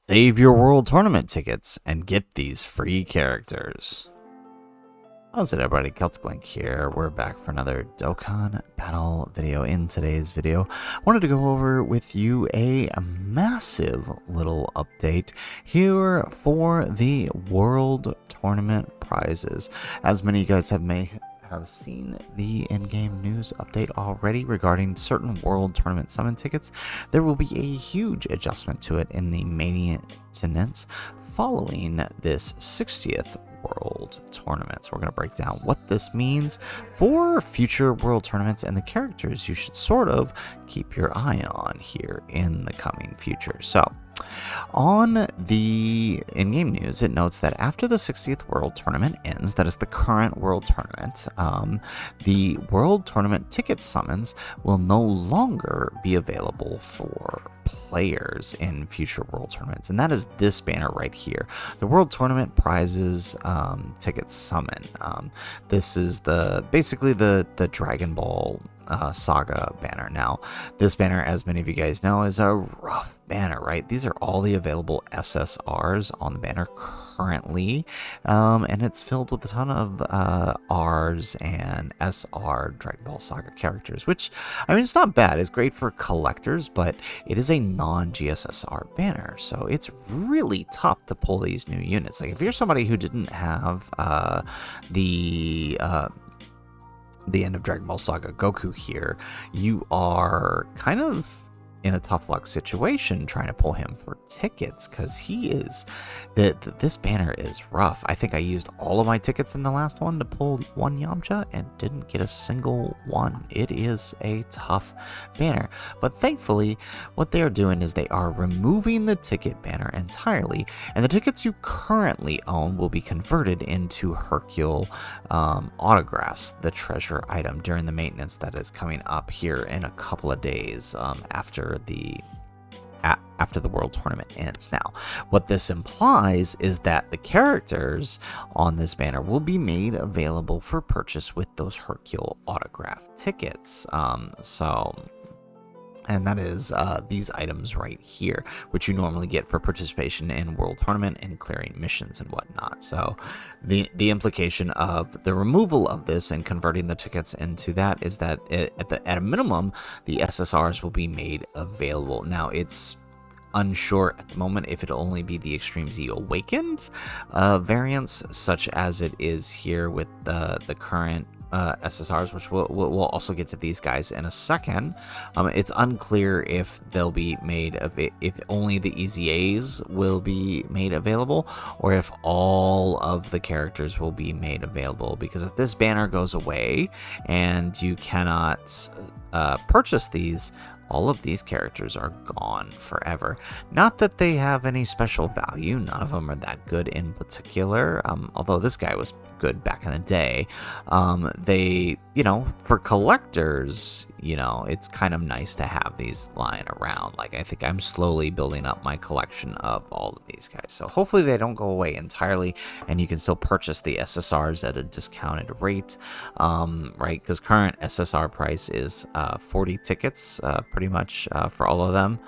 Save your World Tournament tickets and get these free characters. How's it, everybody? Celtic Link here. We're back for another Dokkan Battle video. In today's video, I wanted to go over with you a massive little update here for the World Tournament prizes. As many of you guys may have seen the in-game news update already regarding certain World Tournament summon tickets, there will be a huge adjustment to it in the maintenance following this 60th World Tournament. So we're going to break down what this means for future World Tournaments and the characters you should sort of keep your eye on here in the coming future. So on the in-game news, it notes that after the 60th World Tournament ends, that is the current World Tournament, the World Tournament ticket summons will no longer be available for players in future World Tournaments, and that is this banner right here, the World Tournament prizes ticket summon. This is basically the Dragon Ball Saga banner. Now, this banner, as many of you guys know, is a rough banner, right? These are all the available SSRs on the banner currently, and it's filled with a ton of Rs and SR Dragon Ball Saga characters, which, I mean, it's not bad. It's great for collectors, but it is a non-GSSR banner, so it's really tough to pull these new units. Like, if you're somebody who didn't have the end of Dragon Ball Saga Goku here, you are kind of in a tough luck situation trying to pull him for tickets, because he is this banner is rough. I think I used all of my tickets in the last one to pull one Yamcha and didn't get a single one. It is a tough banner, but thankfully what they are doing is they are removing the ticket banner entirely, and the tickets you currently own will be converted into Hercule autographs, the treasure item, during the maintenance that is coming up here in a couple of days after the World Tournament ends. Now, what this implies is that the characters on this banner will be made available for purchase with those Hercule autograph tickets. And that is these items right here, which you normally get for participation in World Tournament and clearing missions and whatnot. So the implication of the removal of this and converting the tickets into that is that at a minimum, the SSRs will be made available. Now, it's unsure at the moment if it'll only be the Extreme Z Awakened variants, such as it is here with the current SSRs, which we'll also get to these guys in a second. It's unclear if they'll be made if only the EZAs will be made available, or if all of the characters will be made available. Because if this banner goes away and you cannot purchase these, all of these characters are gone forever. Not that they have any special value, none of them are that good in particular, although this guy was good back in the day. They, for collectors, it's kind of nice to have these lying around. Like, I think I'm slowly building up my collection of all of these guys. So hopefully they don't go away entirely, and you can still purchase the SSRs at a discounted rate, right? Because current SSR price is 40 tickets, pretty much for all of them.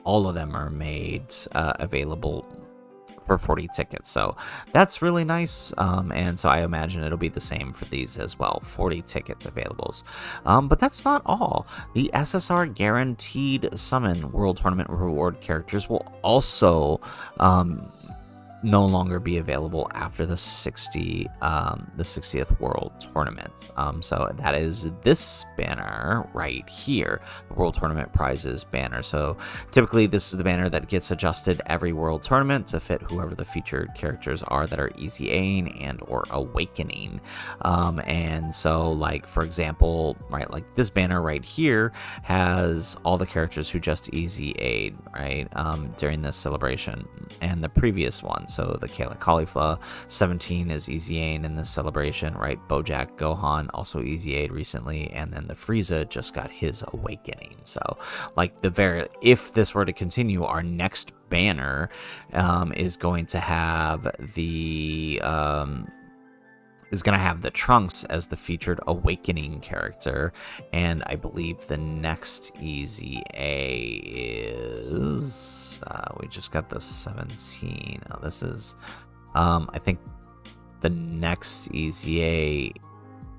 All of them are made available for 40 tickets, so that's really nice. And so I imagine it'll be the same for these as well, 40 tickets available. But that's not all. The SSR guaranteed summon World Tournament reward characters will also no longer be available after the 60th World Tournament. So that is this banner right here, the World Tournament prizes banner. So typically this is the banner that gets adjusted every World Tournament to fit whoever the featured characters are that are EZAing and or awakening. And so, like, for example, right, like this banner right here has all the characters who just EZA'd, right, during this celebration, and the previous one. So the Kayla Caulifla 17 is EZAing in this celebration, right? Bojack Gohan also EZA'd recently, and then the Frieza just got his awakening. So, like, if this were to continue, our next banner is going to have the is going to have the Trunks as the featured Awakening character, and I believe the next EZA is we just got the 17. Oh, this is I think the next EZA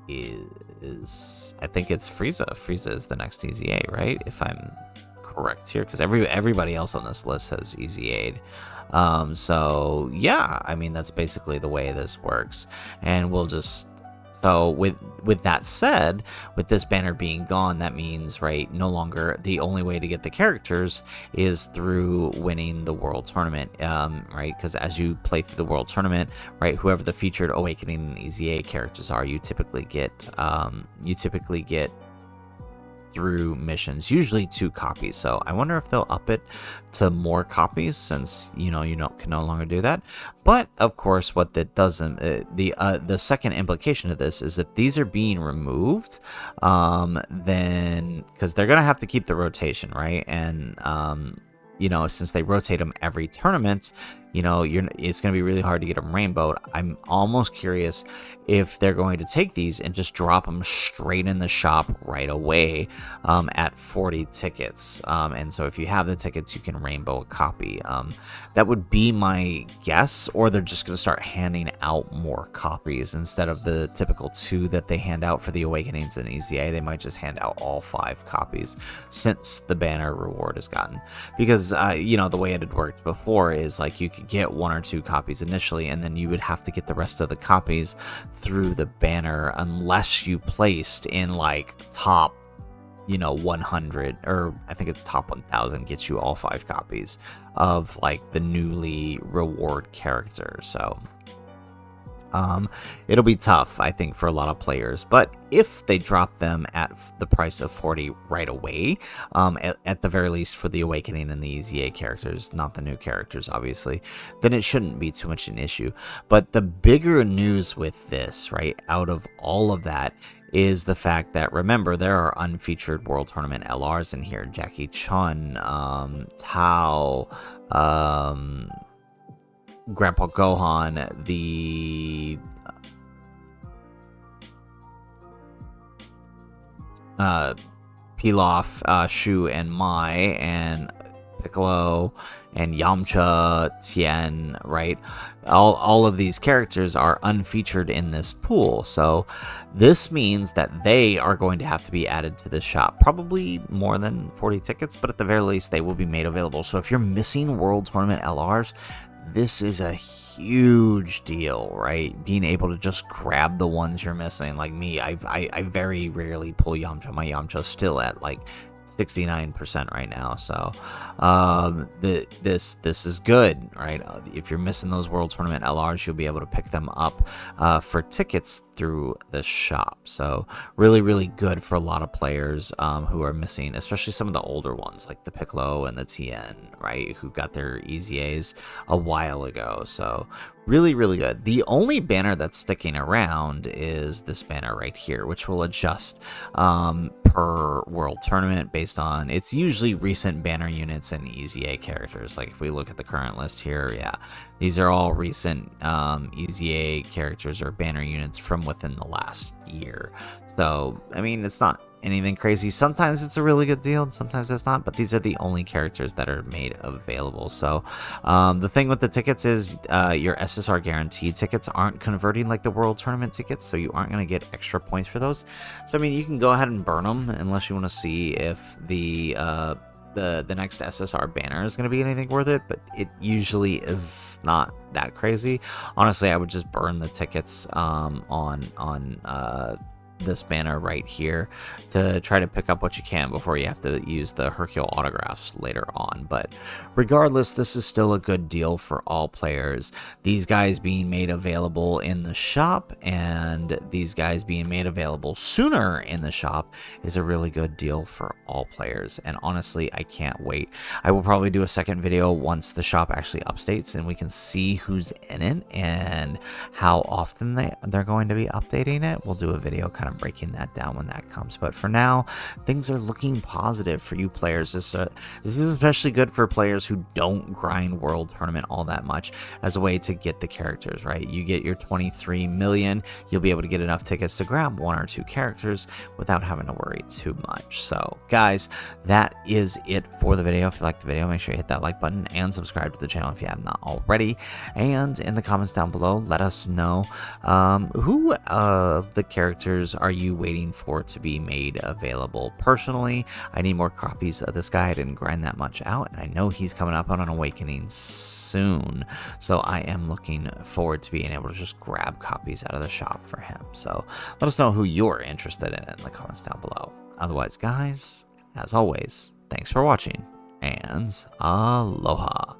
is, I think it's Frieza. Frieza is the next EZA, right? If I'm correct here, because everybody else on this list has EZA'd. So yeah, I mean, that's basically the way this works. And we'll just, so with that said, with this banner being gone, that means, right, no longer the only way to get the characters is through winning the world tournament, right? Because as you play through the world tournament, right, whoever the featured Awakening and EZA characters are, you typically get through missions, usually 2 copies. So I wonder if they'll up it to more copies, since you can no longer do that. But of course, what that doesn't, the second implication of this is that these are being removed, then, because they're gonna have to keep the rotation, right? And since they rotate them every tournament, it's going to be really hard to get them rainbowed. I'm almost curious if they're going to take these and just drop them straight in the shop right away at 40 tickets. And so if you have the tickets, you can rainbow a copy. That would be my guess, or they're just going to start handing out more copies instead of the typical 2 that they hand out for the Awakenings and EZA. They might just hand out all 5 copies since the banner reward is gotten. Because, the way it had worked before is like you could get 1 or 2 copies initially, and then you would have to get the rest of the copies through the banner unless you placed in like top 100, or I think it's top 1000 gets you all 5 copies of like the newly reward character. So it'll be tough, I think, for a lot of players. But if they drop them at the price of 40 right away, at the very least for the Awakening and the EZA characters, not the new characters, obviously, then it shouldn't be too much an issue. But the bigger news with this, right, out of all of that, is the fact that, remember, there are unfeatured World Tournament LRs in here. Jackie Chun, Tao, Grandpa Gohan, the Pilaf, Shu and Mai, and Piccolo, and Yamcha, Tien, right? All of these characters are unfeatured in this pool. So this means that they are going to have to be added to the shop. Probably more than 40 tickets, but at the very least, they will be made available. So if you're missing World Tournament LRs, this is a huge deal, right? Being able to just grab the ones you're missing. Like me, I very rarely pull Yamcha. My Yamcha's still at like 69% right now. So this is good, right? If you're missing those World Tournament LRs, you'll be able to pick them up for tickets through the shop. So really good for a lot of players who are missing, especially some of the older ones like the Piccolo and the Tien, right, who got their EZAs a while ago. So really good. The only banner that's sticking around is this banner right here, which will adjust per World Tournament based on, it's usually recent banner units and EZA characters. Like if we look at the current list here, yeah, these are all recent EZA characters or banner units from within the last year. So I mean, it's not anything crazy. Sometimes it's a really good deal and sometimes it's not, but these are the only characters that are made available. So the thing with the tickets is your SSR guaranteed tickets aren't converting like the World Tournament tickets, so you aren't going to get extra points for those. So I mean, you can go ahead and burn them unless you want to see if the next SSR banner is going to be anything worth it, but it usually is not that crazy. Honestly, I would just burn the tickets on this banner right here to try to pick up what you can before you have to use the Hercule autographs later on. But regardless, this is still a good deal for all players. These guys being made available in the shop and these guys being made available sooner in the shop is a really good deal for all players. And honestly, I can't wait. I will probably do a second video once the shop actually updates and we can see who's in it and how often they're going to be updating it. We'll do a video kind of kind of breaking that down when that comes. But for now, things are looking positive for you players. This is especially good for players who don't grind World Tournament all that much as a way to get the characters, right? You get your 23 million, you'll be able to get enough tickets to grab 1 or 2 characters without having to worry too much. So guys, that is it for the video. If you liked the video, make sure you hit that like button and subscribe to the channel if you have not already. And in the comments down below, let us know who of the characters are you waiting for to be made available. Personally, I need more copies of this guy. I didn't grind that much out, and I know he's coming up on an awakening soon, so I am looking forward to being able to just grab copies out of the shop for him. So let us know who you're interested in the comments down below. Otherwise, guys, as always, thanks for watching, and aloha.